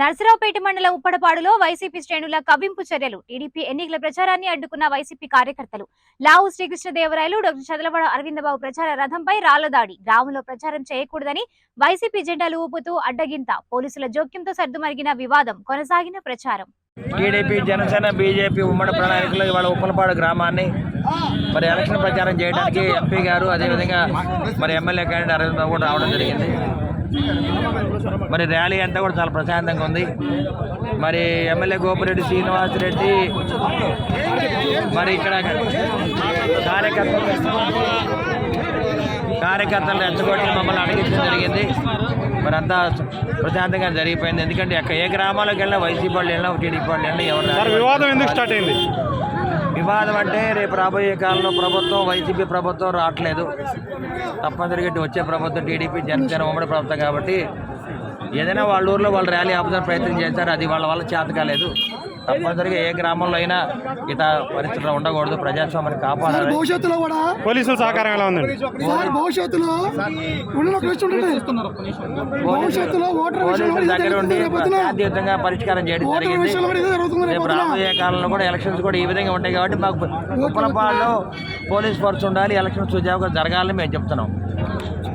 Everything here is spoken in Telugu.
నర్సరావుపేట మండల ఉప్పడపాడులో వైసీపీ శ్రేణుల కవ్వింపు చర్యలు. టీడీపీ ఎన్నికల ప్రచారాన్ని అడ్డుకున్న వైసీపీ కార్యకర్తలు. లావు శ్రీకృష్ణదేవరాయలు, డాక్టర్ చదలవాడ అరవిందబాబు ప్రచార రథంపై రాళ్ల దాడి. గ్రామంలో ప్రచారం చేయకూడదని వైసీపీ జెండాలు ఊపుతూ అడ్డగింత. పోలీసుల జోక్యంతో సర్దుమరిగిన వివాదం. కొనసాగిన ప్రచారం. టీడీపీ, జనసేన, బీజేపీ ఉమ్మడి ప్రణాళికలో ఇవాళ ఉప్పలపాడు గ్రామాన్ని మరి ఎలక్షన్ ప్రచారం చేయడానికి ఎంపీ గారు, అదేవిధంగా మరి ఎమ్మెల్యే క్యాండిడేట్ అరవిందబాబు కూడా రావడం జరిగింది. మరి ర్యాలీ అంతా కూడా చాలా ప్రశాంతంగా ఉంది. మరి ఎమ్మెల్యే గోపిరెడ్డి శ్రీనివాసరెడ్డి మరి ఇక్కడ కార్యకర్తలు రెచ్చగొట్టి మమ్మల్ని అడిగించడం జరిగింది. మరి అంతా ప్రశాంతంగా జరిగిపోయింది. ఎందుకంటే ఏ గ్రామాలకు వెళ్ళినా వైసీపీ వాళ్ళు వెళ్ళినా టీడీపీ వాళ్ళు వెళ్ళినా ఎవరు వివాదం ఎందుకు స్టార్ట్ అయింది? వివాదం అంటే రేపు రాబోయే కాలంలో ప్రభుత్వం వైసీపీ ప్రభుత్వం రావట్లేదు, తప్పనిసరిగా వచ్చే ప్రభుత్వం టీడీపీ, జనసేన ఉమ్మడి ప్రభుత్వం. కాబట్టి ఏదైనా వాళ్ళ ఊర్లో వాళ్ళు ర్యాలీ ఆపుదానికి ప్రయత్నం చేశారు. అది వాళ్ళ వల్ల చేత కాలేదు. తప్పనిసరిగా ఏ గ్రామంలో అయినా ఇత పరిస్థితులు ఉండకూడదు. ప్రజాస్వామ్యాన్ని కాపాడాలి. భవిష్యత్తులో కూడా పోలీసుల సహకారం ఎలా ఉందండి? పోలీసుల దగ్గర ఉండి శాంతియుతంగా పరిష్కారం చేయడం జరిగింది. రేపు రాబోయే కాలంలో కూడా ఎలక్షన్స్ కూడా ఈ విధంగా ఉంటాయి. కాబట్టి మాకు ఉప్పలపాడులో పోలీస్ ఫోర్స్ ఉండాలి, ఎలక్షన్స్ సుజావుగా జరగాలని మేము చెప్తున్నాం.